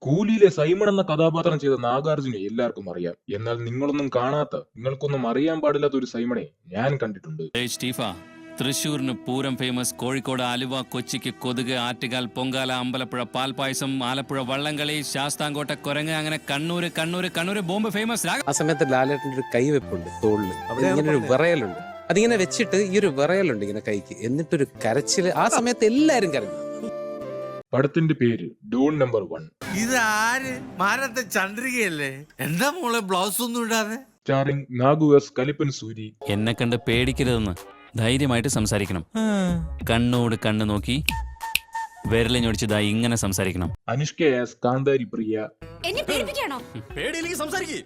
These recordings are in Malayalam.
കൂലിയിലെ സൈമൺ എന്ന കഥാപാത്രം ചെയ്ത നാഗാർജുനെ എല്ലാവർക്കും അറിയാം. എന്നാൽ നിങ്ങൾക്കൊന്നും അറിയാൻ പാടില്ലാത്ത ഒരു സൈമണെ ഞാൻ കണ്ടിട്ടുണ്ട്. തൃശ്ശൂരിന് പൂരം ഫേമസ്, കോഴിക്കോട് അലുവ, കൊച്ചിക്ക് കൊതുക്, ആറ്റുകാൽ പൊങ്കാല, അമ്പലപ്പുഴ പാൽപായസം, ആലപ്പുഴ വള്ളംകളി, ശാസ്താംകോട്ട കൊരങ്ങ്, അങ്ങനെ കണ്ണൂര് ബോംബ് ഫേമസ്. ആ സമയത്ത് ലാലേട്ടൻ്റെ ഒരു കൈവെപ്പുണ്ട് തോളില്, ഇങ്ങനെ ഒരു വിറയലുണ്ട്. അതിങ്ങനെ വെച്ചിട്ട് ഈ ഒരു വിറയലുണ്ട് ഇങ്ങനെ കൈക്ക്, എന്നിട്ടൊരു കരച്ചില്. ആ സമയത്ത് എല്ലാരും കരഞ്ഞു. പടത്തിന്റെ പേര് ഡോൺ നമ്പർ 1. ഇതാര് മാനത്തെ ചന്ദ്രികയല്ലേ? എന്താ മോളെ ബ്ലൗസ് ഒന്നും ഇടാതെ? Starring Nagu S, Kalippan Suri. എന്നെ കണ്ട് പേടിക്കരുതെന്ന്, ധൈര്യമായിട്ട് സംസാരിക്കണം. കണ്ണോട് കണ്ണ് നോക്കി വിരലിഞ്ഞൊടിച്ചതാ ഇങ്ങനെ സംസാരിക്കണം. അനുഷ്ക എസ്, കാന്താരി പ്രിയ. എന്നെ പേടിപ്പിക്കാണോ? പേടിയില്ലെങ്കിൽ സംസാരിക്കേ.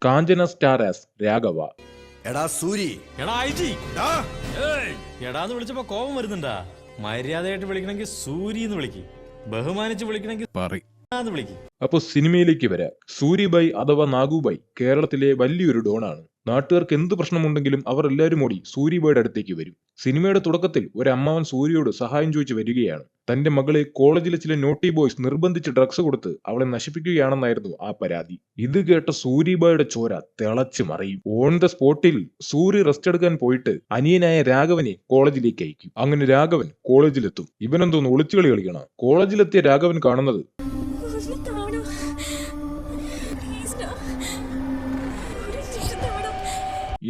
കാഞ്ചന സ്റ്റാർ എസ്, രാഘവ. എടാ സൂരി, എടാ ഐജി, എടാന്ന് വിളിച്ചപ്പോ കോപം വരുന്നുണ്ടാ? മര്യാദയായിട്ട് വിളിക്കണമെങ്കിൽ സൂരി എന്ന് വിളിക്ക്, ബഹുമാനിച്ച് വിളിക്കണമെങ്കിൽ വിളിക്ക്. അപ്പൊ സിനിമയിലേക്ക് വരാം. സൂരിബായ് അഥവാ നാഗുബായ് കേരളത്തിലെ വലിയൊരു ഡോണാണ്. നാട്ടുകാർക്ക് എന്ത് പ്രശ്നമുണ്ടെങ്കിലും അവർ എല്ലാവരും ഓടി സൂരിബായുടെ അടുത്തേക്ക് വരും. സിനിമയുടെ തുടക്കത്തിൽ ഒരു അമ്മാവൻ സൂര്യയോട് സഹായം ചോദിച്ചു വരികയാണ്. തന്റെ മകളെ കോളേജിലെ ചില നോട്ടി ബോയ്സ് നിർബന്ധിച്ച് ഡ്രഗ്സ് കൊടുത്ത് അവളെ നശിപ്പിക്കുകയാണെന്നായിരുന്നു ആ പരാതി. ഇത് കേട്ട സൂരിബായുടെ ചോര തിളച്ചു മറിയും. ഓൺ ദ സ്പോട്ടിൽ സൂര്യ റെസ്റ്റ് എടുക്കാൻ പോയിട്ട് അനിയനായ രാഘവനെ കോളേജിലേക്ക് അയക്കും. അങ്ങനെ രാഘവൻ കോളേജിലെത്തും. ഇവനെന്തോന്ന് ഒളിച്ചുകളി കളിക്കണം. കോളേജിലെത്തിയ രാഘവൻ കാണുന്നത്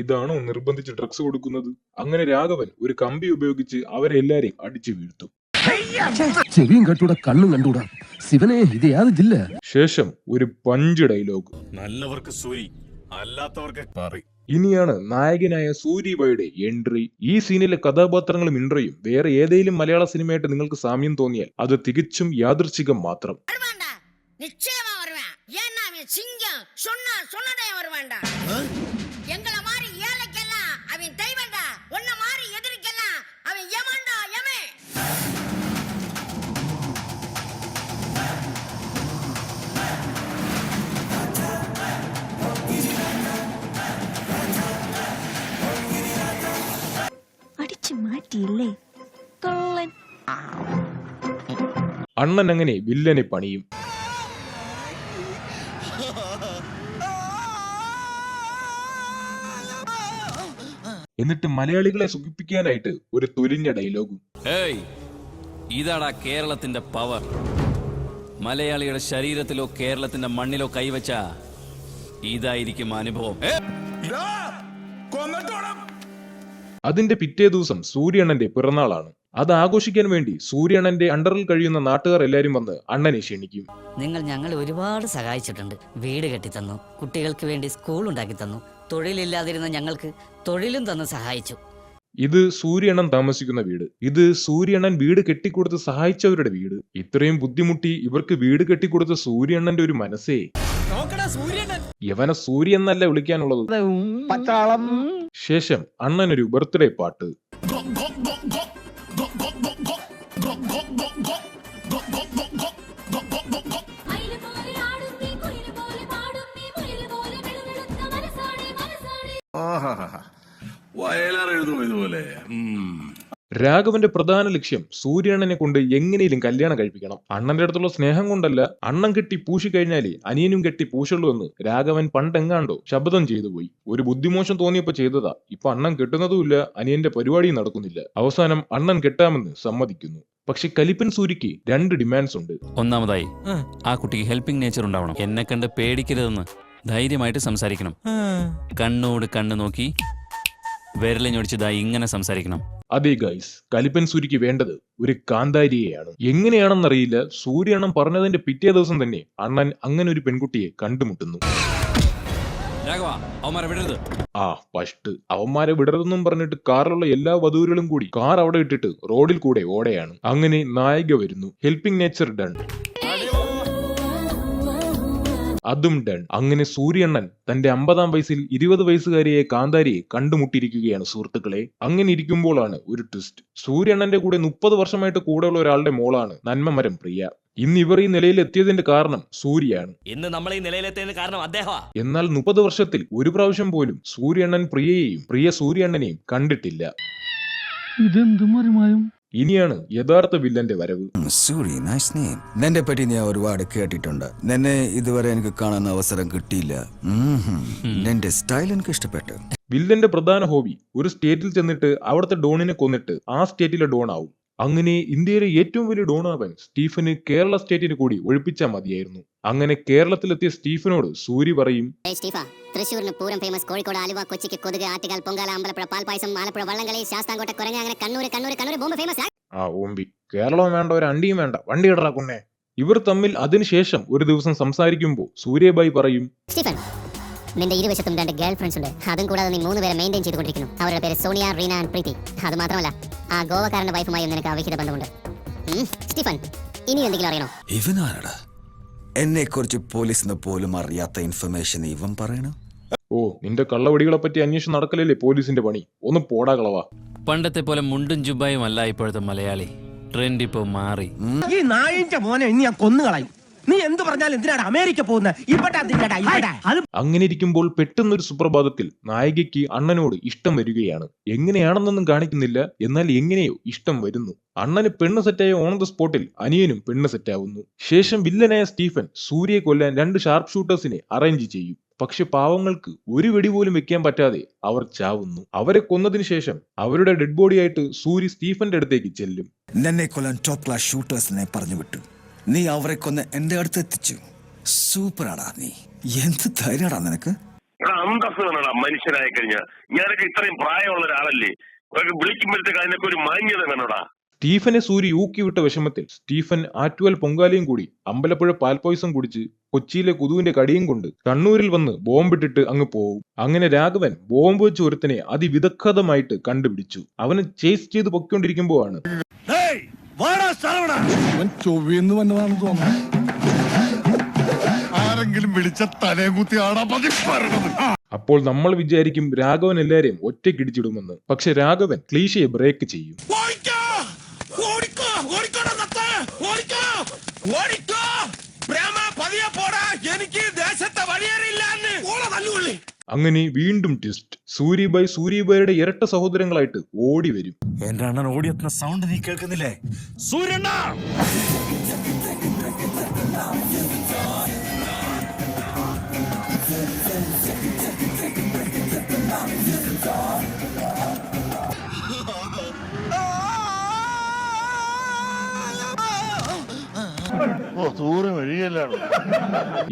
ഇതാണോ നിർബന്ധിച്ച് ഡ്രഗ്സ് കൊടുക്കുന്നത്? അങ്ങനെ രാഘവൻ ഒരു കമ്പി ഉപയോഗിച്ച് അവരെ എല്ലാരെയും അടിച്ചു വീഴ്ത്തും. ചെവിയും കണ്ടൂടാ, കണ്ണും കണ്ടൂടാ. ശിവനെ, ഇത് യാത് ജില്ല. ശേഷം ഒരു പഞ്ച് ഡയലോഗ്. നല്ലവർക്ക് സൂരി, അല്ലാത്തവർക്ക് പാറി. ഇനിയാണ് നായകനായ സൂരിബായുടെ എൻട്രി. ഈ സീനിലെ കഥാപാത്രങ്ങളും ഇൻട്രിയും വേറെ ഏതെങ്കിലും മലയാള സിനിമയായിട്ട് നിങ്ങൾക്ക് സാമ്യം തോന്നിയാൽ അത് തികച്ചും യാദൃച്ഛികം മാത്രം. അണ്ണൻ അങ്ങനെ വില്ലനെ പണിയും. എന്നിട്ട് മലയാളികളെ സുഖിപ്പിക്കാനായിട്ട് ഒരു തൊലിഞ്ഞ ഡയലോഗും. ഇതാടാ കേരളത്തിന്റെ പവർ. മലയാളിയുടെ ശരീരത്തിലോ കേരളത്തിന്റെ മണ്ണിലോ കൈവച്ച ഇതായിരിക്കും അനുഭവം. അതിന്റെ പിറ്റേ ദിവസം സൂര്യണ്ണന്റെ പിറന്നാളാണ്. അത് ആഘോഷിക്കാൻ വേണ്ടി സൂര്യണ്ണന്റെ അണ്ടറിൽ കഴിയുന്ന നാട്ടുകാർ എല്ലാരും വന്ന് അണ്ണനെ ക്ഷണിക്കും. നിങ്ങൾ ഞങ്ങളെ ഒരുപാട് സഹായിച്ചിട്ടുണ്ട്. വീട് കെട്ടിത്തന്നു, കുട്ടികൾക്ക് വേണ്ടി സ്കൂൾ ഉണ്ടാക്കി തന്നു, തൊഴിലില്ലാതിരുന്ന ഞങ്ങൾക്ക് തൊഴിലും തന്ന് സഹായിച്ചു. ഇത് സൂര്യണ്ണൻ താമസിക്കുന്ന വീട്. ഇത് സൂര്യണ്ണൻ വീട് കെട്ടിക്കൊടുത്ത് സഹായിച്ചവരുടെ വീട്. ഇത്രയും ബുദ്ധിമുട്ടി ഇവർക്ക് വീട് കെട്ടിക്കൊടുത്ത സൂര്യണ്ണന്റെ ഒരു മനസ്സേ. യവനെ സൂര്യ എന്നല്ല വിളിക്കാനുള്ളത്. ശേഷം അണ്ണനൊരു ബർത്ത്ഡേ പാട്ട്. രാഘവന്റെ പ്രധാന ലക്ഷ്യം സൂര്യണ്ണനെ കൊണ്ട് എങ്ങനെയും കല്യാണം കഴിപ്പിക്കണം. അണ്ണന്റെ അടുത്തുള്ള സ്നേഹം കൊണ്ടല്ല, അണ്ണൻ കെട്ടി പൂശി കഴിഞ്ഞാലേ അനിയനും കെട്ടി പൂശുള്ളൂ എന്ന് രാഘവൻ പണ്ടെങ്ങാണ്ടോ ശബ്ദം ചെയ്തു പോയി. ഒരു ബുദ്ധിമോശം തോന്നിയപ്പോ ചെയ്തതാ. ഇപ്പൊ അണ്ണൻ കെട്ടുന്നതുമില്ല, അനിയന്റെ പരിപാടിയും നടക്കുന്നില്ല. അവസാനം അണ്ണൻ കെട്ടാമെന്ന് സമ്മതിക്കുന്നു. പക്ഷെ കലിപ്പൻ സൂര്യക്ക് 2 ഡിമാൻഡ്സ് ഉണ്ട്. ഒന്നാമതായി, ആ കുട്ടിക്ക് ഹെൽപ്പിംഗ് നേച്ചർ ഉണ്ടാവണം. എന്നെ കണ്ട് പേടിക്കരുതെന്ന്, ധൈര്യമായിട്ട് സംസാരിക്കണം. കണ്ണോട് കണ്ണ് നോക്കി വിരലിഞ്ഞൊടിച്ചതാ ഇങ്ങനെ സംസാരിക്കണം. അതെ ഗൈസ്, കലിപ്പൻ സൂര്യക്ക് വേണ്ടത് ഒരു കാന്താരിയെയാണ്. എങ്ങനെയാണെന്നറിയില്ല, സൂര്യണ്ണൻ പറഞ്ഞതിന്റെ പിറ്റേ ദിവസം തന്നെ അണ്ണൻ അങ്ങനെ ഒരു പെൺകുട്ടിയെ കണ്ടുമുട്ടുന്നു. അവന്മാരെ വിടരുതെന്നും പറഞ്ഞിട്ട് കാറിലുള്ള എല്ലാ വധൂരുകളും കൂടി കാർ അവിടെ ഇട്ടിട്ട് റോഡിൽ കൂടെ ഓടെയാണ്. അങ്ങനെ നായിക വരുന്നു. Helping nature done. അതും ഡൺ. അങ്ങനെ സൂര്യണ്ണൻ തന്റെ 50-ാം വയസ്സിൽ 20 വയസ്സുകാരിയെ കാന്താരിയെ കണ്ടുമുട്ടിയിരിക്കുകയാണ് സുഹൃത്തുക്കളെ. അങ്ങനെ ഇരിക്കുമ്പോഴാണ് ഒരു ട്വിസ്റ്റ്. സൂര്യണ്ണന്റെ കൂടെ 30 വർഷമായിട്ട് കൂടെയുള്ള ഒരാളുടെ മോളാണ് നന്മമരം പ്രിയ. ഇന്ന് ഇവർ ഈ നിലയിൽ എത്തിയതിന്റെ കാരണം സൂര്യയാണ്. ഇന്ന് നമ്മൾ ഈ നിലയിലെത്തിയതിന് കാരണം അദ്ദേഹമാണ്. എന്നാൽ 30 വർഷത്തിൽ ഒരു പ്രാവശ്യം പോലും സൂര്യണ്ണൻ പ്രിയയെയും പ്രിയ സൂര്യണ്ണനെയും കണ്ടിട്ടില്ല. ഇനിയാണ് യഥാർത്ഥ വില്ലന്റെ വരവ്. Suri, nice name. നിന്നെ പറ്റി ഞാൻ ഒരുപാട് കേട്ടിട്ടുണ്ട്. നിന്നെ ഇതുവരെ എനിക്ക് കാണാൻ അവസരം കിട്ടിയില്ല. നിന്റെ സ്റ്റൈൽ എനിക്ക് ഇഷ്ടപ്പെട്ടു. വില്ലന്റെ പ്രധാന ഹോബി ഒരു സ്റ്റേറ്റിൽ ചെന്നിട്ട് അവിടുത്തെ ഡോണിനെ കൊന്നിട്ട് ആ സ്റ്റേറ്റിലെ ഡോൺ ആവും. അങ്ങനെ ഇന്ത്യയിലെ ഏറ്റവും വലിയ ഡോണാവൻ സ്റ്റീഫന് കേരള സ്റ്റേറ്റിന് കൂടി ഒഴിപ്പിച്ചാൽ മതിയായിരുന്നു. അങ്ങനെ കേരളത്തിലെത്തിയ സ്റ്റീഫനോട് സൂരി പറയും, തൃശ്ശൂരിന് പൂരം ഫേമസ്, കോഴിക്കോട് ആലുവ കൊച്ചിക്ക് കൊതുക് ആറ്റുകാൽ പൊങ്കാല അമ്പലപ്പുഴ പാൽപായസം ആലപ്പുഴ വള്ളംകളി ശാസ്താംകോട്ട കുരങ്ങ അങ്ങനെ കണ്ണൂര് ബോംബ് ഫേമസ്. ആ ഓമ്പി, കേരളവും വേണ്ട ഒരു അണ്ടിയും വേണ്ട, വണ്ടി ഇടറാ കുണ്ണേ. ഇവർ തമ്മിൽ അതിനുശേഷം ഒരു ദിവസം സംസാരിക്കുമ്പോൾ സൂര്യബായി പറയും, സ്റ്റീഫൻ, നിന്റെ ഇരുവശത്തും 2 ഗേൾ ഫ്രണ്ട്സ് ഉണ്ട്. അതും കൂടാതെ നീ 3 പേരെ മെയിൻറ്റെയിൻ ചെയ്തുകൊണ്ടിരിക്കുന്നു. അവരുടെ പേര് സോണിയ, റീന ആൻഡ് പ്രീതി. അത് മാത്രമല്ല, ആ ഗോവക്കാരന്റെ വൈഫുമായി നിനക്ക് അവിഹിത ബന്ധമുണ്ട്. സ്റ്റീഫൻ, ഇനി എന്തെങ്കിലും അറിയണോ? ഇവനാരടാ എന്നെ കുറിച്ച് പോലീസിന് പോലും അറിയാത്ത ഇൻഫർമേഷൻ ഇവൻ പറയണ? ഓ, നിന്റെ കള്ളവടികളെ പറ്റി അന്വേഷണം നടക്കലല്ലേ പോലീസിന്റെ പണി. ഒന്ന് പോടാ കളവാ. പണ്ടത്തെ പോലെ മുണ്ടും ജുബായും അല്ല ഇപ്പോഴത്തെ മലയാളി. ട്രെൻഡ് ഇപ്പൊ മാറി. ഈ നായിന്റെ മോനെ ഇനി ഞാൻ കൊന്നുകളയും. നീ എന്ത് പറഞ്ഞാലും എന്തിനാണ് അമേരിക്ക പോകുന്നത്? അങ്ങനെ ഇരിക്കുമ്പോൾ പെട്ടെന്നൊരു സുപ്രഭാതത്തിൽ നായികയ്ക്ക് അണ്ണനോട് ഇഷ്ടം വരികയാണ്. എങ്ങനെയാണെന്നൊന്നും കാണിക്കുന്നില്ല, എന്നാൽ എങ്ങനെയോ ഇഷ്ടം വരുന്നു. അണ്ണന് പെണ്ണ് സെറ്റായ ഓൺ ദ സ്പോട്ടിൽ അനിയനും പെണ്ണ് സെറ്റാവുന്നു. ശേഷം വില്ലനായ സ്റ്റീഫൻ സൂര്യയെ കൊല്ലാൻ 2 ഷാർപ്പ് ഷൂട്ടേഴ്സിനെ അറേഞ്ച് ചെയ്യും. പക്ഷെ പാവങ്ങൾക്ക് ഒരു വെടി പോലും വെക്കാൻ പറ്റാതെ അവർ ചാവുന്നു. അവരെ കൊന്നതിന് ശേഷം അവരുടെ ഡെഡ് ബോഡിയായിട്ട് സൂര്യ സ്റ്റീഫന്റെ അടുത്തേക്ക് ചെല്ലും. നിന്നെ കൊല്ലാൻ ടോപ്പ് ക്ലാസ് ഷൂട്ടേഴ്സിനെ പറഞ്ഞു വിട്ടു. നീ അവരെ കൊന്ന് എന്റെ അടുത്ത് എത്തിച്ചു. സൂപ്പറാടാ നീ. എന്ത് ധൈര്യടാ നിനക്ക്? മനുഷ്യനായി കഴിഞ്ഞ ഞാനൊക്കെ ഇത്രയും പ്രായമുള്ള ഒരാളല്ലേ, വിളിക്കുമ്പോഴത്തേക്ക് അതിനൊക്കെ ഒരു മാന്യത വേണോടാ. സ്റ്റീഫനെ സൂര്യ ഊക്കിവിട്ട വിഷമത്തിൽ സ്റ്റീഫൻ ആറ്റുകാൽ പൊങ്കാലയും കൂടി അമ്പലപ്പുഴ പാൽപായസം കുടിച്ച് കൊച്ചിയിലെ കുതുവിന്റെ കടിയും കൊണ്ട് കണ്ണൂരിൽ വന്ന് ബോംബിട്ടിട്ട് അങ്ങ് പോവും. അങ്ങനെ രാഘവൻ ബോംബ് വെച്ച് ഒരുത്തനെ അതിവിദഗ്ധമായിട്ട് കണ്ടുപിടിച്ചു. അവനെ ചേസ് ചെയ്ത് പൊയ്ക്കൊണ്ടിരിക്കുമ്പോഴാണ് ആരെങ്കിലും വിളിച്ച തലകുത്തി അപ്പോൾ നമ്മൾ വിചാരിക്കും രാഘവൻ എല്ലാരെയും ഒറ്റക്കിടിച്ചിടുമെന്ന്. പക്ഷെ രാഘവൻ ക്ലീശയെ ബ്രേക്ക് ചെയ്യും. അങ്ങനെ വീണ്ടും ട്വിസ്റ്റ്. സൂര്യബായിയുടെ ഇരട്ട സഹോദരങ്ങളായിട്ട് ഓടി വരും. എന്റെ അണ്ണൻ ഓടിയെത്തുന്ന സൗണ്ട് നീ കേൾക്കുന്നില്ലേ? സൂര്യണ്ണ!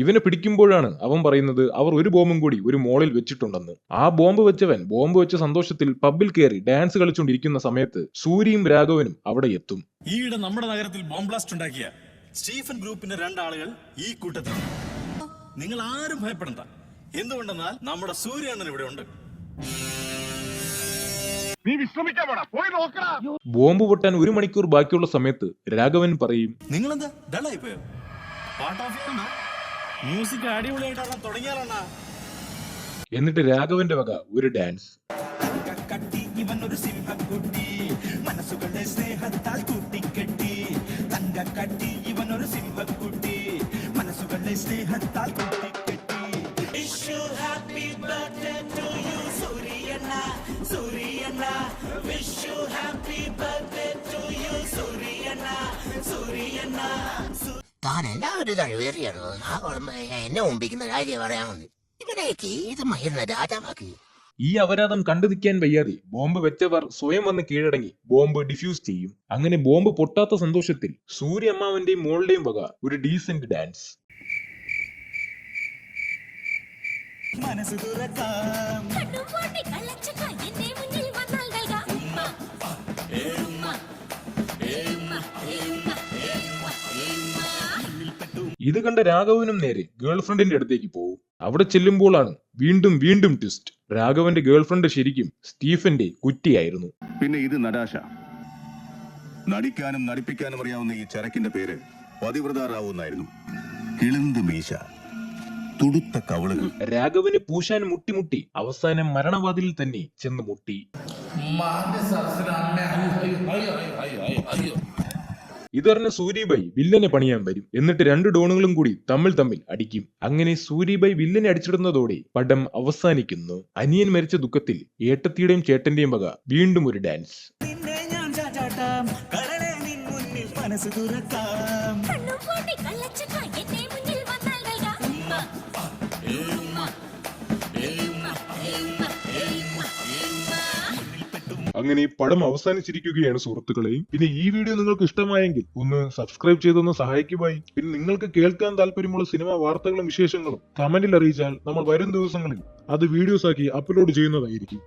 ഇവനെ പിടിക്കുമ്പോഴാണ് അവൻ പറയുന്നത് അവർ ഒരു ബോംബും കൂടി ഒരു മോളിൽ വെച്ചിട്ടുണ്ടെന്ന്. ആ ബോംബ് വെച്ചവൻ ബോംബ് വെച്ച സന്തോഷത്തിൽ പബ്ബിൽ കയറി ഡാൻസ് കളിച്ചുകൊണ്ടിരിക്കുന്ന സമയത്ത് സൂര്യയും രാഘവനും അവിടെ എത്തും. ഈയിടെ നമ്മുടെ നഗരത്തിൽ ബോംബ് ബ്ലാസ്റ്റ് ഉണ്ടാക്കിയ സ്റ്റീഫൻ ഗ്രൂപ്പിന്റെ 2 ആളുകൾ ഈ കൂട്ടത്തിൽ. നിങ്ങൾ ആരും ഭയപ്പെടണ്ട. എന്തുകൊണ്ടെന്നാൽ നമ്മുടെ സൂര്യണ്ണൻ ഇവിടെ ഉണ്ട്. ബോംബ് പൊട്ടാൻ 1 മണിക്കൂർ ബാക്കിയുള്ള സമയത്ത് രാഘവൻ പറയും, നിങ്ങളെന്താ ഡള്ളായി പോയോ? പാർട്ട് ഓഫ് ചെയ്യണ്ട. മ്യൂസിക് അടിപൊളിയായിട്ടാണ് തുടങ്ങിയാലണ്ണ. എന്നിട്ട് രാഘവന്റെ വക ഒരു ഡാൻസ്. താൻ എല്ലാവരും കഴിവേറിയാണ്. എന്നെ ഒമ്പിക്കുന്ന കാര്യം പറയാൻ മതി. ഇവനെയൊക്കെ ഏത് മരുന്ന് രാജാവാക്കി? ഈ അപരാധം കണ്ടു നിൽക്കാൻ വയ്യാതെ ബോംബ് വെച്ചവർ സ്വയം വന്ന് കീഴടങ്ങി ബോംബ് ഡിഫ്യൂസ് ചെയ്യും. അങ്ങനെ ബോംബ് പൊട്ടാത്ത സന്തോഷത്തിൽ സൂര്യ അമ്മാവന്റെയും മോളുടെയും വക ഒരു ഡീസന്റ് ഡാൻസ്. ഇത് കണ്ട രാഘവനും നേരെ ഗേൾഫ്രണ്ടിന്റെ അടുത്തേക്ക് പോകും. അവിടെ ചെല്ലുമ്പോഴാണ് വീണ്ടും ട്വിസ്റ്റ്. രാഘവന്റെ ഗേൾഫ്രണ്ട് ശരിക്കും സ്റ്റീഫന്റെ കുറ്റിയായിരുന്നു. പിന്നെ ഇത് നടാശ. നടിക്കാനും നടിപ്പിക്കാനും അറിയാവുന്ന ഈ ചരക്കിന്റെ പേര് പതിവ്രത റാവു എന്നായിരുന്നു. കിളിന്ത് മീശ. തുടുത്ത കവളുകൾ. രാഘവന് പൂശാൻ മുട്ടി അവസാനം മരണവാതിലിൽ തന്നെ ചെന്ന് മുട്ടി. ഇതറിഞ്ഞ സൂരിബായി വില്ലനെ പണിയാൻ വരും. എന്നിട്ട് 2 ഡോണുകളും കൂടി തമ്മിൽ അടിക്കും. അങ്ങനെ സൂരിബായി വില്ലനെ അടിച്ചിടുന്നതോടെ പടം അവസാനിക്കുന്നു. അനിയൻ മരിച്ച ദുഃഖത്തിൽ ഏട്ടത്തിയുടെയും ചേട്ടന്റെയും വക വീണ്ടും ഒരു ഡാൻസ്. അങ്ങനെ ഈ പടം അവസാനിച്ചിരിക്കുകയാണ് സുഹൃത്തുക്കളെ. പിന്നെ ഈ വീഡിയോ നിങ്ങൾക്ക് ഇഷ്ടമായെങ്കിൽ ഒന്ന് സബ്സ്ക്രൈബ് ചെയ്തൊന്ന് സഹായിക്കുവായി. പിന്നെ നിങ്ങൾക്ക് കേൾക്കാൻ താല്പര്യമുള്ള സിനിമാ വാർത്തകളും വിശേഷങ്ങളും കമന്റിൽ അറിയിച്ചാൽ നമ്മൾ വരും ദിവസങ്ങളിൽ അത് വീഡിയോസ് ആക്കി അപ്ലോഡ് ചെയ്യുന്നതായിരിക്കും.